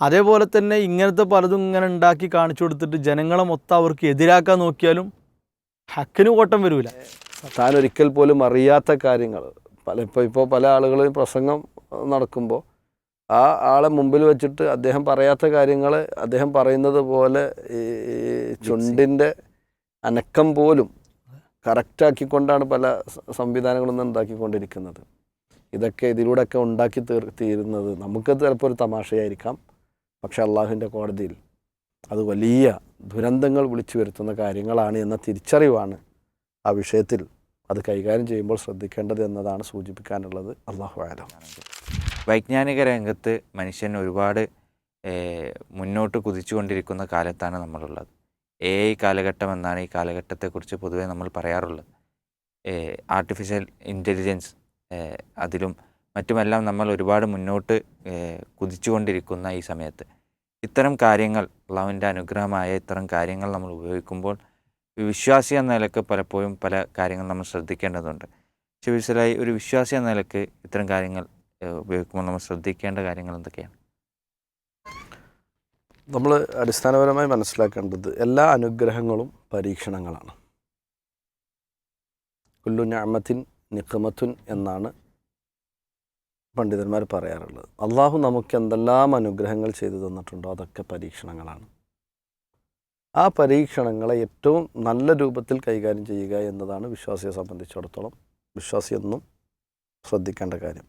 അതേപോലെ തന്നെ ഇങ്ങനത്തെ പലതും ഇങ്ങനെ ഉണ്ടാക്കി കാണിച്ചു കൊടുത്തിട്ട് ജനങ്ങളെ മൊത്തം അവർക്ക് എതിരാക്കാൻ നോക്കിയാലും ഹക്കിന് കോട്ടം വരില്ല. താൻ ഒരിക്കൽ പോലും അറിയാത്ത കാര്യങ്ങൾ ഇപ്പോൾ പല ആളുകളും പ്രസംഗം നടക്കുമ്പോൾ ആ ആളെ മുമ്പിൽ വെച്ചിട്ട് അദ്ദേഹം പറയാത്ത കാര്യങ്ങൾ അദ്ദേഹം പറയുന്നത് പോലെ ഈ ചുണ്ടിൻ്റെ അനക്കം പോലും കറക്റ്റാക്കിക്കൊണ്ടാണ് പല സംവിധാനങ്ങളും ഉണ്ടാക്കിക്കൊണ്ടിരിക്കുന്നത്. ഇതൊക്കെ ഇതിലൂടെയൊക്കെ ഉണ്ടാക്കി തീരുന്നത് നമുക്ക് ചിലപ്പോൾ ഒരു തമാശയായിരിക്കാം, പക്ഷെ അള്ളാഹുവിൻ്റെ കോടതിയിൽ അത് വലിയ ദുരന്തങ്ങൾ വിളിച്ചു വരുത്തുന്ന കാര്യങ്ങളാണ് എന്ന തിരിച്ചറിവാണ് ആ വിഷയത്തിൽ അത് കൈകാര്യം ചെയ്യുമ്പോൾ ശ്രദ്ധിക്കേണ്ടത് എന്നതാണ് സൂചിപ്പിക്കാനുള്ളത്. അല്ലാഹു അഅലം. വൈജ്ഞാനിക രംഗത്ത് മനുഷ്യൻ ഒരുപാട് മുന്നോട്ട് കുതിച്ചുകൊണ്ടിരിക്കുന്ന കാലത്താണ് നമ്മളുള്ളത്. AI കാലഘട്ടം എന്നാണ് ഈ കാലഘട്ടത്തെക്കുറിച്ച് പൊതുവെ നമ്മൾ പറയാറുള്ളത്. ആർട്ടിഫിഷ്യൽ ഇൻ്റലിജൻസ് അതിലും മറ്റുമെല്ലാം നമ്മൾ ഒരുപാട് മുന്നോട്ട് കുതിച്ചുകൊണ്ടിരിക്കുന്ന ഈ സമയത്ത് ഇത്തരം കാര്യങ്ങൾ, അള്ളാഹുവിൻ്റെ അനുഗ്രഹമായ ഇത്തരം കാര്യങ്ങൾ നമ്മൾ ഉപയോഗിക്കുമ്പോൾ വിശ്വാസി എന്ന നിലക്ക് പലപ്പോഴും പല കാര്യങ്ങൾ നമ്മൾ ശ്രദ്ധിക്കേണ്ടതുണ്ട്. ശിവസലായി, ഒരു വിശ്വാസി എന്ന നിലക്ക് ഇത്തരം കാര്യങ്ങൾ ഉപയോഗിക്കുമ്പോൾ നമ്മൾ ശ്രദ്ധിക്കേണ്ട കാര്യങ്ങൾ എന്തൊക്കെയാണ്? നമ്മൾ അടിസ്ഥാനപരമായി മനസ്സിലാക്കേണ്ടത് എല്ലാ അനുഗ്രഹങ്ങളും പരീക്ഷണങ്ങളാണ്. കുല്ലു നിഅമത്തിൻ നിഖമത്തുൻ എന്നാണ് പണ്ഡിതന്മാർ പറയാറുള്ളത്. അള്ളാഹു നമുക്ക് എന്തെല്ലാം അനുഗ്രഹങ്ങൾ ചെയ്തു തന്നിട്ടുണ്ടോ അതൊക്കെ പരീക്ഷണങ്ങളാണ്. ആ പരീക്ഷണങ്ങളെ ഏറ്റവും നല്ല രൂപത്തിൽ കൈകാര്യം ചെയ്യുക എന്നതാണ് വിശ്വാസിയെ സംബന്ധിച്ചിടത്തോളം വിശ്വാസി എന്നും ശ്രദ്ധിക്കേണ്ട കാര്യം.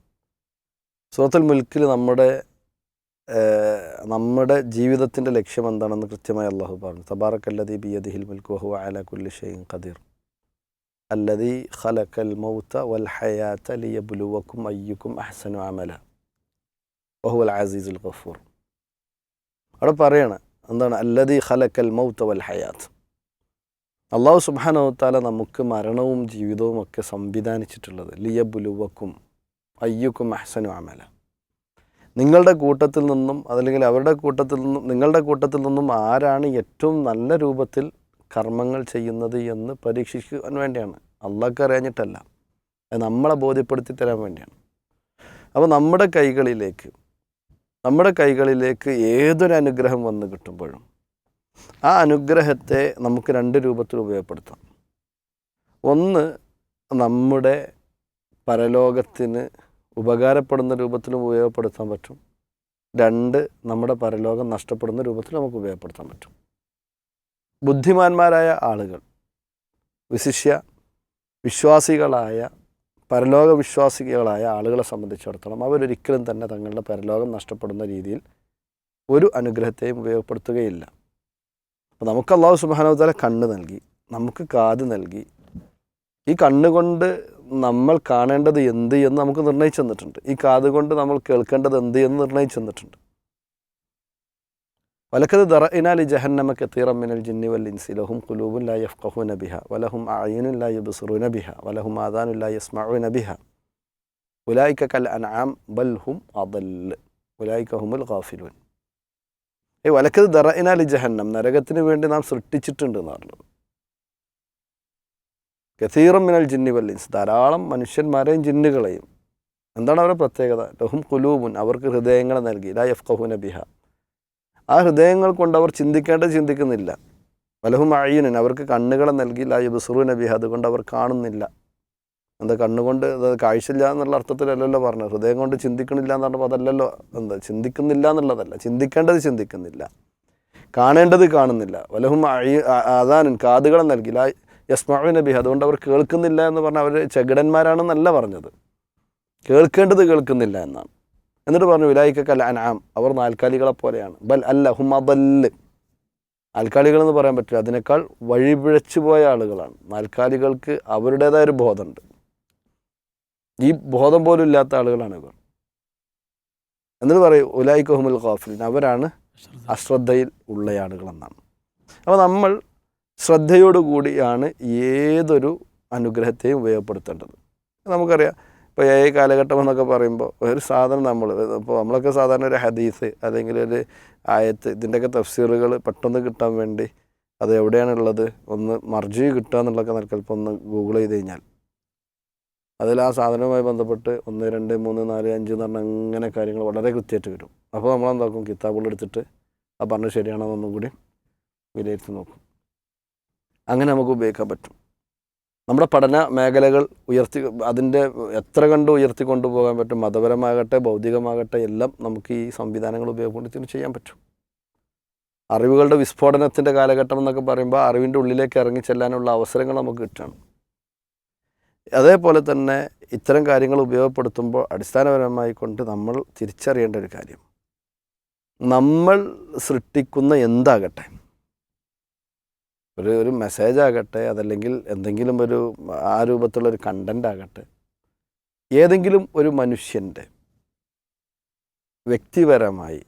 സൂറത്തുൽ മുൽക്കിൽ നമ്മുടെ ജീവിതത്തിൻ്റെ ലക്ഷ്യം എന്താണെന്ന് കൃത്യമായി അള്ളാഹു പറഞ്ഞു. തബാറക്കല്ലദീ ബിയദിഹിൽ മുൽക്കു വഹുവ അലാ കുല്ലി ഷൈഇൻ ഖദീർ അല്ലദീ ഖലഖൽ മൗത വൽ ഹയാത ലിയബ്ലുവക്കും അയ്യുക്കും അഹ്സനു അമല വഹുവൽ അസീസുൽ ഗഫൂർ. അവിടെ പറയണം എന്താണ്? അല്ലദീ ഖലഖൽ മൗത വൽ ഹയാത്ത്. അള്ളാഹു സുബ്ഹാനഹു വ തആല നമുക്ക് മരണവും ജീവിതവും ഒക്കെ സംവിധാനിച്ചിട്ടുള്ളത് ലിയബ്ലുവക്കും അയ്യുക്കും അഹ്സനു അമല. നിങ്ങളുടെ കൂട്ടത്തിൽ നിന്നും അതല്ലെങ്കിൽ അവരുടെ കൂട്ടത്തിൽ നിന്നും നിങ്ങളുടെ കൂട്ടത്തിൽ നിന്നും ആരാണ് ഏറ്റവും നല്ല രൂപത്തിൽ കർമ്മങ്ങൾ ചെയ്യുന്നത് എന്ന് പരീക്ഷിക്കാൻ വേണ്ടിയാണ്. അള്ളാഹ്ക്ക് അറിയാഞ്ഞിട്ടല്ല, അത് നമ്മളെ ബോധ്യപ്പെടുത്തി തരാൻ വേണ്ടിയാണ്. അപ്പോൾ നമ്മുടെ കൈകളിലേക്ക് ഏതൊരു അനുഗ്രഹം വന്ന് കിട്ടുമ്പോഴും ആ അനുഗ്രഹത്തെ നമുക്ക് രണ്ട് രൂപത്തിൽ ഉപയോഗപ്പെടുത്താം. ഒന്ന്, നമ്മുടെ പരലോകത്തിന് ഉപകാരപ്പെടുന്ന രൂപത്തിലും ഉപയോഗപ്പെടുത്താൻ പറ്റും. രണ്ട്, നമ്മുടെ പരലോകം നഷ്ടപ്പെടുന്ന രൂപത്തിൽ നമുക്ക് ഉപയോഗപ്പെടുത്താൻ പറ്റും. ബുദ്ധിമാന്മാരായ ആളുകൾ, വിശിഷ്യ വിശ്വാസികളായ പരലോക വിശ്വാസികളായ ആളുകളെ സംബന്ധിച്ചിടത്തോളം അവരൊരിക്കലും തന്നെ തങ്ങളുടെ പരലോകം നഷ്ടപ്പെടുന്ന രീതിയിൽ ഒരു അനുഗ്രഹത്തെയും ഉപയോഗപ്പെടുത്തുകയില്ല. അപ്പോൾ നമുക്ക് അല്ലാഹു സുബ്ഹാനഹു വ തആല കണ്ണ് നൽകി, നമുക്ക് കാത് നൽകി. ഈ കണ്ണുകൊണ്ട് നമ്മൾ കാണേണ്ടത് എന്ത് എന്ന് നമുക്ക് നിർണ്ണയിച്ചു തന്നിട്ടുണ്ട്. ഈ കാത് കൊണ്ട് നമ്മൾ കേൾക്കേണ്ടത് എന്ത് എന്ന് നിർണ്ണയിച്ചു തന്നിട്ടുണ്ട്. വലഖദ് ദറഅനാ ലി ജഹന്നമ കതീറൻ മിനൽ ജിന്നി വൽ ഇൻസി ലഹും ഖുലൂബുൻ ലാ യഫ്ഖഹൂന ബിഹാ വലഹും അഅ്യുനുൻ ലാ യബ്സുറൂന ബിഹാ വലഹും ആദാനുൻ ലാ യസ്മഊന ബിഹാ ഉലൈക കൽ അൻആം ബൽ ഹും അദൽ ഉലൈക ഹുമുൽ ഗാഫിലൂൻ. വലഖദ് ദറഅനാ ലി ജഹന്നം, നരകത്തിന് വേണ്ടി നാം സൃഷ്ടിച്ചിട്ടുണ്ട് എന്നാണ്. കതീറൻ മിനൽ ജിന്നി വൽ ഇൻസ്, ധാരാളം മനുഷ്യന്മാരെയും ജിന്നുകളെയും. എന്താണ് അവരുടെ പ്രത്യേകത? ലഹും ഖുലൂബുൻ, അവർക്ക് ഹൃദയങ്ങളെ നൽകി. ലാ യഫ്ഖഹൂന ബിഹാ, ആ ഹൃദയങ്ങൾ കൊണ്ട് അവർ ചിന്തിക്കേണ്ടത് ചിന്തിക്കുന്നില്ല. വലഹും അയ്യുനുൻ, അവർക്ക് കണ്ണുകളെ നൽകി. ലാ യബ്സുറൂന ബിഹാ, അതുകൊണ്ട് അവർ കാണുന്നില്ല. എന്താ കണ്ണുകൊണ്ട് കാഴ്ചയില്ല എന്നുള്ള അർത്ഥത്തിലല്ലല്ലോ പറഞ്ഞത്. ഹൃദയം കൊണ്ട് ചിന്തിക്കണില്ല എന്ന് പറഞ്ഞപ്പോൾ അതല്ലല്ലോ. എന്താ ചിന്തിക്കുന്നില്ല എന്നുള്ളതല്ല, ചിന്തിക്കേണ്ടത് ചിന്തിക്കുന്നില്ല, കാണേണ്ടത് കാണുന്നില്ല. വലഹും ആദാനുൻ, കാതുകളെ നൽകി. ലാ യസ്മഊന ബിഹാ, അതുകൊണ്ട് അവർ കേൾക്കുന്നില്ല എന്ന് പറഞ്ഞാൽ അവർ ചെകിടന്മാരാണെന്നല്ല പറഞ്ഞത്, കേൾക്കേണ്ടത് കേൾക്കുന്നില്ല എന്നാണ്. എന്നിട്ട് പറഞ്ഞു ഉലൈക കൽ അൻആം, അവർ നാൽക്കാലികളെ പോലെയാണ്. ബൽ അല്ല ഹും അദൽ, നാൽക്കാലികളെന്ന് പറയാൻ പറ്റില്ല, അതിനേക്കാൾ വഴിപിഴച്ചു പോയ ആളുകളാണ്. നാൽക്കാലികൾക്ക് അവരുടേതായൊരു ബോധമുണ്ട്, ഈ ബോധം പോലും ഇല്ലാത്ത ആളുകളാണ് ഇവർ. എന്നിട്ട് പറയും ഉലൈക ഹുമുൽ ഗാഫിലൂൻ, അവരാണ് അശ്രദ്ധയിൽ ഉള്ള ആളുകളെന്നാണ്. അപ്പോൾ നമ്മൾ ശ്രദ്ധയോടുകൂടിയാണ് ഏതൊരു അനുഗ്രഹത്തെയും ഉപയോഗപ്പെടുത്തേണ്ടത്. നമുക്കറിയാം, ഇപ്പോൾ AI കാലഘട്ടം എന്നൊക്കെ പറയുമ്പോൾ ഒരു സാധനം നമ്മളൊക്കെ സാധാരണ ഒരു ഹദീസ് അല്ലെങ്കിൽ ഒരു ആയത്ത്, ഇതിൻ്റെയൊക്കെ തഫ്സീറുകൾ പെട്ടെന്ന് കിട്ടാൻ വേണ്ടി അത് എവിടെയാണുള്ളത് ഒന്ന് മർജി കിട്ടുക എന്നുള്ളതൊക്കെ ചിലപ്പോൾ ഒന്ന് ഗൂഗിൾ ചെയ്ത് കഴിഞ്ഞാൽ അതിൽ ആ സാധനവുമായി ബന്ധപ്പെട്ട് 1, 2, 3, 4, 5 എന്ന് പറഞ്ഞാൽ അങ്ങനെ കാര്യങ്ങൾ വളരെ കൃത്യമായിട്ട് വരും. അപ്പോൾ നമ്മളെന്താക്കും, കിതാബുകൾ എടുത്തിട്ട് ആ പറഞ്ഞത് ശരിയാണോ എന്നൊന്നും കൂടി വിലയിരുത്തി നോക്കും. അങ്ങനെ നമുക്ക് ഉപയോഗിക്കാൻ പറ്റും. നമ്മുടെ പഠന മേഖലകൾ അതിൻ്റെ എത്ര കണ്ട് ഉയർത്തിക്കൊണ്ടു പോകാൻ പറ്റും, മതപരമാകട്ടെ ഭൗതികമാകട്ടെ എല്ലാം നമുക്ക് ഈ സംവിധാനങ്ങൾ ഉപയോഗപ്പെടുത്തി ചെയ്യാൻ പറ്റും. അറിവുകളുടെ വിസ്ഫോടനത്തിൻ്റെ കാലഘട്ടം എന്നൊക്കെ പറയുമ്പോൾ അറിവിൻ്റെ ഉള്ളിലേക്ക് ഇറങ്ങി ചെല്ലാനുള്ള അവസരങ്ങൾ നമുക്ക് കിട്ടണം. അതേപോലെ തന്നെ ഇത്തരം കാര്യങ്ങൾ ഉപയോഗപ്പെടുത്തുമ്പോൾ അടിസ്ഥാനപരമായി കൊണ്ട് നമ്മൾ തിരിച്ചറിയേണ്ട ഒരു കാര്യം, നമ്മൾ സൃഷ്ടിക്കുന്ന എന്താകട്ടെ, ഒരു മെസ്സേജ് ആകട്ടെ, അതല്ലെങ്കിൽ എന്തെങ്കിലും ആ രൂപത്തിലുള്ളൊരു കണ്ടൻ്റ് ആകട്ടെ, ഏതെങ്കിലും ഒരു മനുഷ്യൻ്റെ വ്യക്തിപരമായി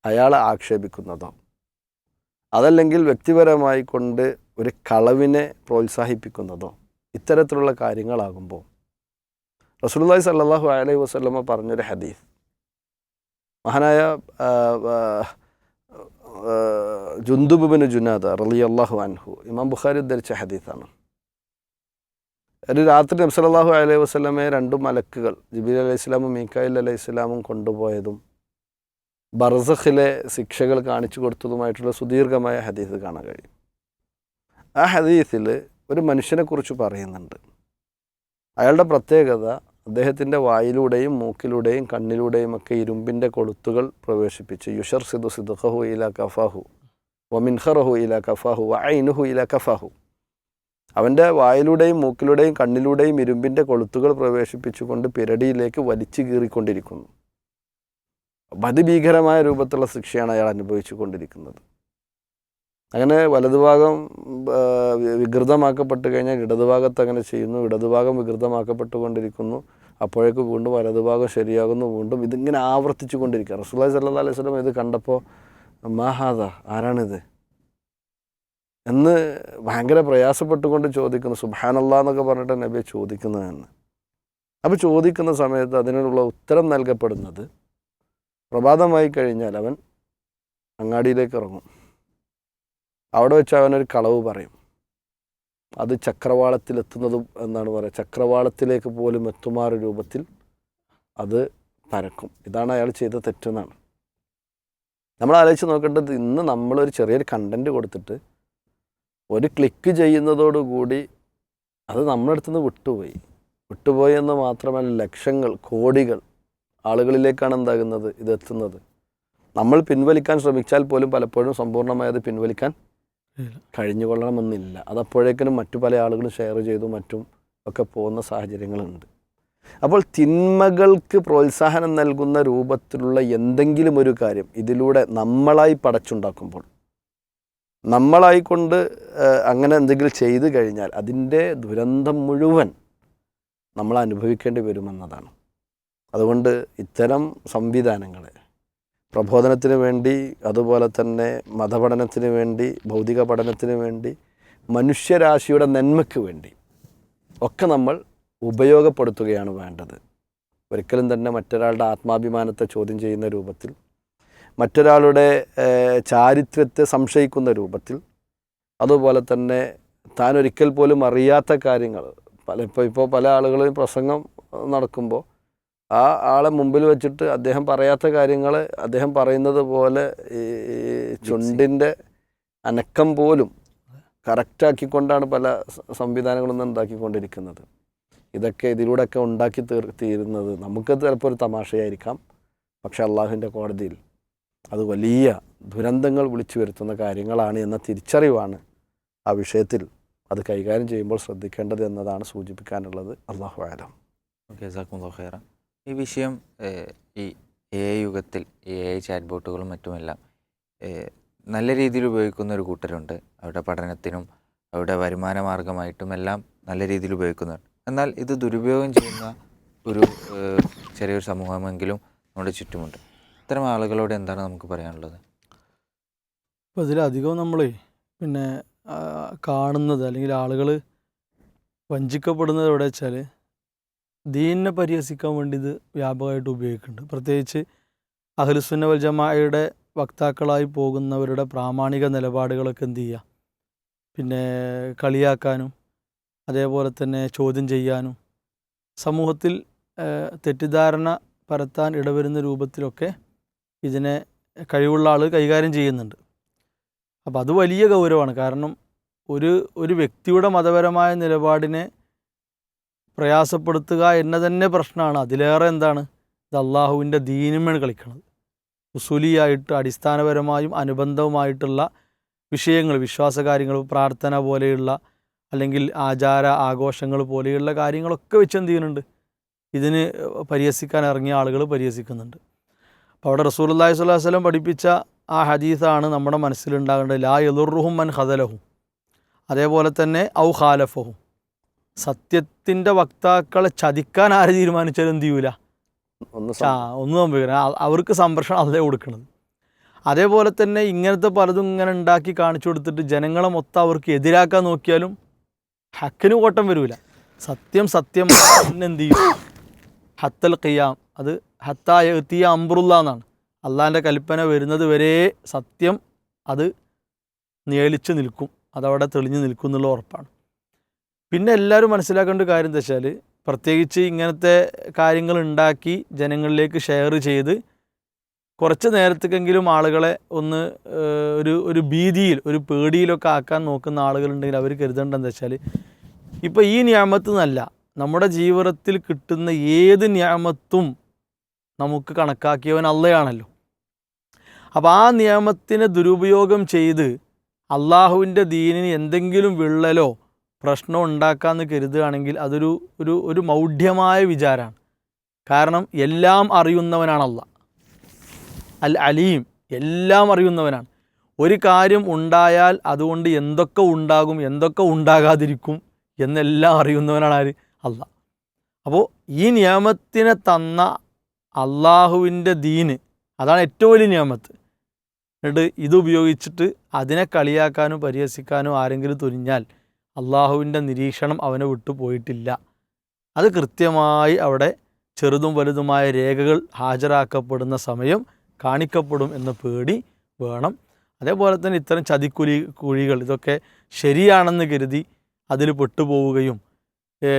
അയാളെ ആക്ഷേപിക്കുന്നതോ അതല്ലെങ്കിൽ വ്യക്തിപരമായി കൊണ്ട് ഒരു കളവിനെ പ്രോത്സാഹിപ്പിക്കുന്നതോ ഇത്തരത്തിലുള്ള കാര്യങ്ങളാകുമ്പോൾ റസൂലുള്ളാഹി സ്വല്ലല്ലാഹു അലൈഹി വസല്ലമ പറഞ്ഞൊരു ഹദീസ്, മഹാനായ ജുന്ദുബ് ബിൻ ജുനാദ റളിയല്ലാഹു അൻഹു, ഇമാം ബുഖാരി ഉദ്ധരിച്ച ഹദീസാണ്. ഒരു രാത്രി നബി സല്ലല്ലാഹു അലൈഹി വസല്ലമയെ 2 മലക്കുകൾ ജിബ്രീൽ അലൈഹിസ്സലാമും മീകായിൽ അലൈഹിസ്സലാമും കൊണ്ടുപോയതും ബർസഖിലെ ശിക്ഷകൾ കാണിച്ചു കൊടുത്തതുമായിട്ടുള്ള സുദീർഘമായ ഹദീസ് കാണാൻ കഴിയും. ആ ഹദീസിൽ ഒരു മനുഷ്യനെക്കുറിച്ച് പറയുന്നുണ്ട്. അയാളുടെ പ്രത്യേകത, അദ്ദേഹത്തിൻ്റെ വായിലൂടെയും മൂക്കിലൂടെയും കണ്ണിലൂടെയും ഒക്കെ ഇരുമ്പിൻ്റെ കൊളുത്തുകൾ പ്രവേശിപ്പിച്ച് യുഷർസിദു സിദ്ഖഹു ഇലാ കഫാഹു വമിൻഖറഹു ഇലാ കഫാഹു വഐനുഹു ഇലാ കഫാഹു. അവൻ്റെ വായിലൂടെയും മൂക്കിലൂടെയും കണ്ണിലൂടെയും ഇരുമ്പിൻ്റെ കൊളുത്തുകൾ പ്രവേശിപ്പിച്ചുകൊണ്ട് പിരടിയിലേക്ക് വലിച്ചു കീറിക്കൊണ്ടിരിക്കുന്നു. അതിഭീകരമായ രൂപത്തിലുള്ള ശിക്ഷയാണ് അയാൾ അനുഭവിച്ചു കൊണ്ടിരിക്കുന്നത്. അങ്ങനെ വലതുഭാഗം വികൃതമാക്കപ്പെട്ട് കഴിഞ്ഞാൽ ഇടതുഭാഗത്ത് അങ്ങനെ ചെയ്യുന്നു, ഇടതുഭാഗം വികൃതമാക്കപ്പെട്ടുകൊണ്ടിരിക്കുന്നു, അപ്പോഴേക്ക് വീണ്ടും വലതുഭാഗം ശരിയാകുന്നു, വീണ്ടും ഇതിങ്ങനെ ആവർത്തിച്ചു കൊണ്ടിരിക്കുക. റസൂലുള്ളാഹി സ്വല്ലല്ലാഹു അലൈഹി വസല്ലം ഇത് കണ്ടപ്പോൾ മാഹാദ, ആരാണിത് എന്ന് ഭയങ്കര പ്രയാസപ്പെട്ടുകൊണ്ട് ചോദിക്കുന്നു. സുബ്ഹാനല്ലാഹ് എന്നൊക്കെ പറഞ്ഞിട്ട് നബിയെ ചോദിക്കുന്നതെന്ന്. അപ്പോൾ ചോദിക്കുന്ന സമയത്ത് അതിനുള്ള ഉത്തരം നൽകപ്പെടുന്നത്, പ്രഭാതമായി കഴിഞ്ഞാൽ അവൻ അങ്ങാടിയിലേക്ക് ഇറങ്ങും, അവിടെ വെച്ച് അവനൊരു കളവ് പറയും, അത് ചക്രവാളത്തിലെത്തുന്നതും എന്നാണ് പറയുക, ചക്രവാളത്തിലേക്ക് പോലും എത്തുമാറ് രൂപത്തിൽ അത് പരക്കും. ഇതാണ് അയാൾ ചെയ്ത തെറ്റെന്നാണ്. നമ്മൾ ആലോചിച്ച് നോക്കേണ്ടത്, ഇന്ന് നമ്മളൊരു ചെറിയൊരു കണ്ടൻറ്റ് കൊടുത്തിട്ട് ഒരു ക്ലിക്ക് ചെയ്യുന്നതോടുകൂടി അത് നമ്മുടെ അടുത്തുനിന്ന് വിട്ടുപോയി എന്ന് മാത്രമല്ല, ലക്ഷങ്ങൾ കോടികൾ ആളുകളിലേക്കാണ് എന്താകുന്നത്, ഇതെത്തുന്നത്. നമ്മൾ പിൻവലിക്കാൻ ശ്രമിച്ചാൽ പോലും പലപ്പോഴും സമ്പൂർണ്ണമായി അത് പിൻവലിക്കാൻ കഴിഞ്ഞുകൊള്ളണമെന്നില്ല. അതപ്പോഴേക്കിനും മറ്റു പല ആളുകളും ഷെയർ ചെയ്തു മറ്റും ഒക്കെ പോകുന്ന സാഹചര്യങ്ങളുണ്ട്. അപ്പോൾ തിന്മകൾക്ക് പ്രോത്സാഹനം നൽകുന്ന രൂപത്തിലുള്ള എന്തെങ്കിലും ഒരു കാര്യം ഇതിലൂടെ നമ്മളായി പടച്ചുണ്ടാക്കുമ്പോൾ, നമ്മളായിക്കൊണ്ട് അങ്ങനെ എന്തെങ്കിലും ചെയ്തു കഴിഞ്ഞാൽ അതിൻ്റെ ദുരന്തം മുഴുവൻ നമ്മൾ അനുഭവിക്കേണ്ടി വരുമെന്നതാണ്. അതുകൊണ്ട് ഇത്തരം സംവിധാനങ്ങളെ പ്രബോധനത്തിന് വേണ്ടി, അതുപോലെ തന്നെ മതപഠനത്തിന് വേണ്ടി, ഭൗതിക പഠനത്തിന് വേണ്ടി, മനുഷ്യരാശിയുടെ നന്മയ്ക്ക് വേണ്ടി ഒക്കെ നമ്മൾ ഉപയോഗപ്പെടുത്തുകയാണ് വേണ്ടത്. ഒരിക്കലും തന്നെ മറ്റൊരാളുടെ ആത്മാഭിമാനത്തെ ചോദ്യം ചെയ്യുന്ന രൂപത്തിൽ, മറ്റൊരാളുടെ ചാരിത്രത്തെ സംശയിക്കുന്ന രൂപത്തിൽ, അതുപോലെ തന്നെ താൻ ഒരിക്കൽ പോലും അറിയാത്ത കാര്യങ്ങൾ ഇപ്പോൾ പല ആളുകളും പ്രസംഗം നടക്കുമ്പോൾ ആ ആളെ മുമ്പിൽ വെച്ചിട്ട് അദ്ദേഹം പറയാത്ത കാര്യങ്ങൾ അദ്ദേഹം പറയുന്നത് പോലെ ഈ ചുണ്ടിൻ്റെ അനക്കം പോലും കറക്റ്റാക്കിക്കൊണ്ടാണ് പല സംവിധാനങ്ങളും ഉണ്ടാക്കിക്കൊണ്ടിരിക്കുന്നത്. ഇതൊക്കെ ഇതിലൂടെയൊക്കെ ഉണ്ടാക്കി തീരുന്നത് നമുക്ക് ചിലപ്പോൾ ഒരു തമാശയായിരിക്കാം, പക്ഷെ അള്ളാഹുവിൻ്റെ കോടതിയിൽ അത് വലിയ ദുരന്തങ്ങൾ വിളിച്ചു വരുത്തുന്ന കാര്യങ്ങളാണ് എന്ന തിരിച്ചറിവാണ് ആ വിഷയത്തിൽ അത് കൈകാര്യം ചെയ്യുമ്പോൾ ശ്രദ്ധിക്കേണ്ടത് എന്നതാണ് സൂചിപ്പിക്കാനുള്ളത്. അല്ലാഹു അഅലം. ഓക്കെ, ജസാക്കുമുല്ലാഹു ഖൈറ. ഈ വിഷയം ഈ AI യുഗത്തിൽ AI ചാറ്റ് ബോട്ടുകളും മറ്റുമെല്ലാം നല്ല രീതിയിൽ ഉപയോഗിക്കുന്ന ഒരു കൂട്ടരുണ്ട്. അവരുടെ പഠനത്തിനും അവരുടെ വരുമാന മാർഗമായിട്ടും എല്ലാം നല്ല രീതിയിൽ ഉപയോഗിക്കുന്നുണ്ട്. എന്നാൽ ഇത് ദുരുപയോഗം ചെയ്യുന്ന ഒരു ചെറിയൊരു സമൂഹമെങ്കിലും നമ്മുടെ ചുറ്റുമുണ്ട്. ഇത്തരം ആളുകളോട് എന്താണ് നമുക്ക് പറയാനുള്ളത്? അപ്പോൾ ഇതിലധികം നമ്മൾ കാണുന്നത്, അല്ലെങ്കിൽ ആളുകൾ വഞ്ചിക്കപ്പെടുന്നത് എവിടെ വെച്ചാൽ ദീനിനെ പരിഹസിക്കാൻ വേണ്ടി ഇത് വ്യാപകമായിട്ട് ഉപയോഗിക്കുന്നുണ്ട്. പ്രത്യേകിച്ച് അഹ്ലുസുന്ന വൽ ജമാഅയുടെ വക്താക്കളായി പോകുന്നവരുടെ പ്രാമാണിക നിലപാടുകളൊക്കെ എന്ത് ചെയ്യുക, കളിയാക്കാനും അതേപോലെ തന്നെ ചോദ്യം ചെയ്യാനും സമൂഹത്തിൽ തെറ്റിദ്ധാരണ പരത്താൻ ഇടവരുന്ന രൂപത്തിലൊക്കെ ഇതിനെ കഴിവുള്ള ആൾ കൈകാര്യം ചെയ്യുന്നുണ്ട്. അപ്പോൾ അത് വലിയ ഗൗരവമാണ്. കാരണം ഒരു വ്യക്തിയുടെ മതപരമായ നിലപാടിനെ പ്രയാസപ്പെടുത്തുക എന്ന തന്നെ പ്രശ്നമാണ്. അതിലേറെ എന്താണ്, ഇത് അള്ളാഹുവിൻ്റെ ദീനുമാണ് കളിക്കുന്നത്. ഉസൂലിയായിട്ട് അടിസ്ഥാനപരമായും അനുബന്ധവുമായിട്ടുള്ള വിഷയങ്ങൾ, വിശ്വാസകാര്യങ്ങൾ, പ്രാർത്ഥന പോലെയുള്ള അല്ലെങ്കിൽ ആചാര ആഘോഷങ്ങൾ പോലെയുള്ള കാര്യങ്ങളൊക്കെ വെച്ച് എന്ത് ചെയ്യുന്നുണ്ട്, ഇതിന് പരിഹസിക്കാൻ ഇറങ്ങിയ ആളുകൾ പരിഹസിക്കുന്നുണ്ട്. അപ്പോൾ അവിടെ റസൂലുള്ളാഹി സ്വല്ലല്ലാഹു അലൈഹി വസല്ലം പഠിപ്പിച്ച ആ ഹദീസാണ് നമ്മുടെ മനസ്സിലുണ്ടാകേണ്ടത്. ലാ യദുർറുഹും മൻ ഖദലഹും, അതേപോലെ തന്നെ ഔ ഖാലഫഹും. സത്യത്തിൻ്റെ വക്താക്കളെ ചതിക്കാൻ ആര് തീരുമാനിച്ചാലും എന്ത് ചെയ്യൂല, ഒന്നും സംഭവിക്കില്ല. അവർക്ക് സംരക്ഷണം അതേ കൊടുക്കുന്നത്. അതേപോലെ തന്നെ ഇങ്ങനത്തെ പലതും ഇങ്ങനെ ഉണ്ടാക്കി കാണിച്ചു കൊടുത്തിട്ട് ജനങ്ങളെ മൊത്തം അവർക്ക് എതിരാക്കാൻ നോക്കിയാലും ഹക്കിന് കോട്ടം വരൂല. സത്യം സത്യം എന്ത് ചെയ്യും, ഹത്തൽ ഖിയാം, അത് ഹത്തായ എത്തിയ അംറുല്ല എന്നാണ്. അള്ളാഹിൻ്റെ കൽപ്പന വരുന്നത് വരെ സത്യം അത് നിഴലിച്ച് നിൽക്കും, അതവിടെ തെളിഞ്ഞു നിൽക്കും എന്നുള്ള ഉറപ്പാണ്. പിന്നെ എല്ലാവരും മനസ്സിലാക്കേണ്ട കാര്യം എന്താ വെച്ചാൽ, പ്രത്യേകിച്ച് ഇങ്ങനത്തെ കാര്യങ്ങൾ ഉണ്ടാക്കി ജനങ്ങളിലേക്ക് ഷെയർ ചെയ്ത് കുറച്ച് നേരത്തേക്കെങ്കിലും ആളുകളെ ഒന്ന് ഒരു ഭീതിയിൽ, ഒരു പേടിയിലൊക്കെ ആക്കാൻ നോക്കുന്ന ആളുകളുണ്ടെങ്കിൽ അവർ കരുതേണ്ടത് എന്താ വെച്ചാൽ, ഇപ്പോൾ ഈ നിയമത്ത് നിന്നല്ല, നമ്മുടെ ജീവിതത്തിൽ കിട്ടുന്ന ഏത് നിയമത്തും നമുക്ക് കണക്കാക്കിയവൻ അള്ളയാണല്ലോ. അപ്പോൾ ആ നിയമത്തിനെ ദുരുപയോഗം ചെയ്ത് അള്ളാഹുവിൻ്റെ ദീനിന് എന്തെങ്കിലും വിള്ളലോ പ്രശ്നം ഉണ്ടാക്കാമെന്ന് കരുതുകയാണെങ്കിൽ അതൊരു ഒരു മൗഢ്യമായ വിചാരമാണ്. കാരണം എല്ലാം അറിയുന്നവനാണ് അള്ളാഹ്, അൽ അലീം, എല്ലാം അറിയുന്നവനാണ്. ഒരു കാര്യം ഉണ്ടായാൽ അതുകൊണ്ട് എന്തൊക്കെ ഉണ്ടാകും, എന്തൊക്കെ ഉണ്ടാകാതിരിക്കും എന്നെല്ലാം അറിയുന്നവനാണ് ആര്, അള്ളാഹ്. അപ്പോൾ ഈ നിയമത്തിനെ തന്ന അള്ളാഹുവിൻ്റെ ദീന്, അതാണ് ഏറ്റവും വലിയ നിയമത്ത്. എന്നിട്ട് ഇതുപയോഗിച്ചിട്ട് അതിനെ കളിയാക്കാനും പരിഹസിക്കാനും ആരെങ്കിലും തുനിഞ്ഞാൽ അള്ളാഹുവിൻ്റെ നിരീക്ഷണം അവനെ വിട്ടു പോയിട്ടില്ല. അത് കൃത്യമായി അവിടെ ചെറുതും വലുതുമായ രേഖകൾ ഹാജരാക്കപ്പെടുന്ന സമയം കാണിക്കപ്പെടും എന്ന പേടി വേണം. അതേപോലെ തന്നെ ഇത്തരം കുഴികൾ ഇതൊക്കെ ശരിയാണെന്ന് കരുതി അതിൽ പെട്ടുപോവുകയും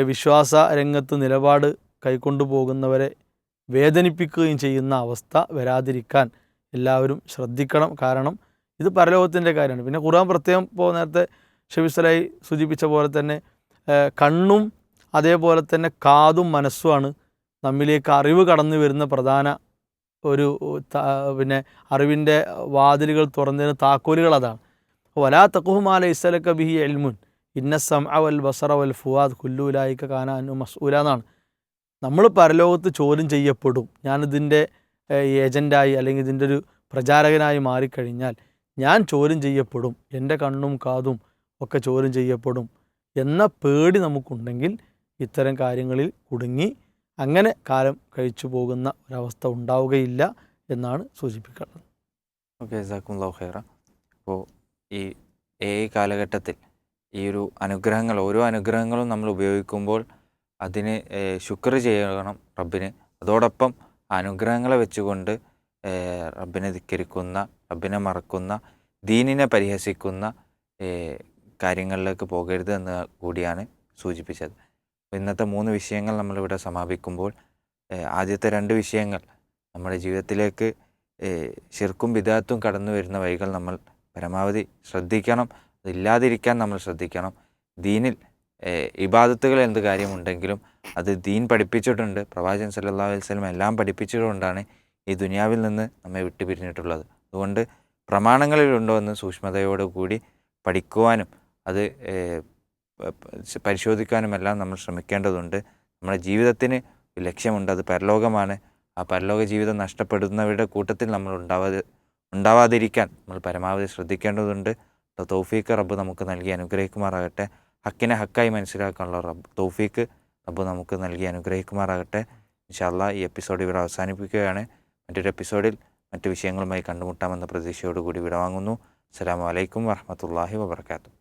വിശ്വാസ രംഗത്ത് നിലപാട് കൈക്കൊണ്ടു പോകുന്നവരെ വേദനിപ്പിക്കുകയും ചെയ്യുന്ന അവസ്ഥ വരാതിരിക്കാൻ എല്ലാവരും ശ്രദ്ധിക്കണം. കാരണം ഇത് പരലോകത്തിൻ്റെ കാര്യമാണ്. പിന്നെ ഖുർആൻ പ്രത്യേകം ഇപ്പോൾ നേരത്തെ ഷെബിസലായി സൂചിപ്പിച്ച പോലെ തന്നെ കണ്ണും അതേപോലെ തന്നെ കാതും മനസ്സുമാണ് നമ്മിലേക്ക് അറിവ് കടന്നു വരുന്ന പ്രധാന ഒരു പിന്നെ അറിവിൻ്റെ വാതിലുകൾ തുറന്നതിന് താക്കോലുകൾ അതാണ്. വലാ തഖുഹു മാ ലൈസ ലക ബിഹി ഇൽമുൻ ഇന്ന സമഅ വൽ ബസറ വൽ ഫുആദ് കുല്ലു ഉലൈക കാന അൻഹു മസ്ഊല എന്നാണ്. നമ്മൾ പരലോകത്ത് ചോദ്യം ചെയ്യപ്പെടും. ഞാനിതിൻ്റെ ഏജൻ്റായി അല്ലെങ്കിൽ ഇതിൻ്റെ ഒരു പ്രചാരകനായി മാറിക്കഴിഞ്ഞാൽ ഞാൻ ചോദ്യം ചെയ്യപ്പെടും, എൻ്റെ കണ്ണും കാതും ഒക്കെ ചോദ്യം ചെയ്യപ്പെടും എന്ന പേടി നമുക്കുണ്ടെങ്കിൽ ഇത്തരം കാര്യങ്ങളിൽ കുടുങ്ങി അങ്ങനെ കാലം കഴിച്ചു പോകുന്ന ഒരവസ്ഥ ഉണ്ടാവുകയില്ല എന്നാണ് സൂചിപ്പിക്കുന്നത്. ഓക്കെ, ജസാക്കുമുല്ലാഹു ഖൈറ. അപ്പോൾ ഈ കാലഘട്ടത്തിൽ ഈ ഒരു അനുഗ്രഹങ്ങൾ, ഓരോ അനുഗ്രഹങ്ങളും നമ്മൾ ഉപയോഗിക്കുമ്പോൾ അതിന് ശുക്ർ ചെയ്യണം റബ്ബിന്. അതോടൊപ്പം അനുഗ്രഹങ്ങളെ വെച്ചുകൊണ്ട് റബ്ബിനെ ധിക്കരിക്കുന്ന, റബ്ബിനെ മറക്കുന്ന, ദീനിനെ പരിഹസിക്കുന്ന കാര്യങ്ങളിലേക്ക് പോകരുത് എന്ന് കൂടിയാണ് സൂചിപ്പിച്ചത്. ഇന്നത്തെ 3 വിഷയങ്ങൾ നമ്മളിവിടെ സമാപിക്കുമ്പോൾ ആദ്യത്തെ 2 വിഷയങ്ങൾ നമ്മുടെ ജീവിതത്തിലേക്ക് ശിർക്കും ബിദഅത്തും കടന്നു വരുന്ന വഴികൾ നമ്മൾ പരമാവധി ശ്രദ്ധിക്കണം, അതില്ലാതിരിക്കാൻ നമ്മൾ ശ്രദ്ധിക്കണം. ദീനിൽ ഇബാദത്തുകൾ എന്ത് കാര്യമുണ്ടെങ്കിലും അത് ദീൻ പഠിപ്പിച്ചിട്ടുണ്ട്. പ്രവാചകൻ സല്ലല്ലാഹു അലൈഹി വസല്ലം എല്ലാം പഠിപ്പിച്ചതുകൊണ്ടാണ് ഈ ദുനിയാവിൽ നിന്ന് നമ്മെ വിട്ടുപിരിഞ്ഞിട്ടുള്ളത്. അതുകൊണ്ട് പ്രമാണങ്ങളിലുണ്ടോ എന്ന് സൂക്ഷ്മതയോടുകൂടി പഠിക്കുവാനും അത് പരിശോധിക്കാനുമെല്ലാം നമ്മൾ ശ്രമിക്കേണ്ടതുണ്ട്. നമ്മുടെ ജീവിതത്തിന് ഒരു ലക്ഷ്യമുണ്ട്, അത് പരലോകമാണ്. ആ പരലോക ജീവിതം നഷ്ടപ്പെടുന്നവരുടെ കൂട്ടത്തിൽ നമ്മൾ ഉണ്ടാവാതിരിക്കാൻ നമ്മൾ പരമാവധി ശ്രദ്ധിക്കേണ്ടതുണ്ട്. തൗഫീക്ക് റബ്ബ് നമുക്ക് നൽകി അനുഗ്രഹിക്കുമാറാകട്ടെ. ഹക്കിനെ ഹക്കായി മനസ്സിലാക്കാനുള്ള തൗഫീക്ക് റബ്ബ് നമുക്ക് നൽകി അനുഗ്രഹിക്കുമാറാകട്ടെ. ഇൻഷാ അല്ലാഹ് ഈ എപ്പിസോഡ് ഇവിടെ അവസാനിപ്പിക്കുകയാണ്. മറ്റൊരു എപ്പിസോഡിൽ മറ്റു വിഷയങ്ങളുമായി കണ്ടുമുട്ടാമെന്ന പ്രതീക്ഷയോടുകൂടി വിടവാങ്ങുന്നു. അസ്സലാമു അലൈക്കും വറഹ്മത്തുള്ളാഹി വബറകാതുഹു.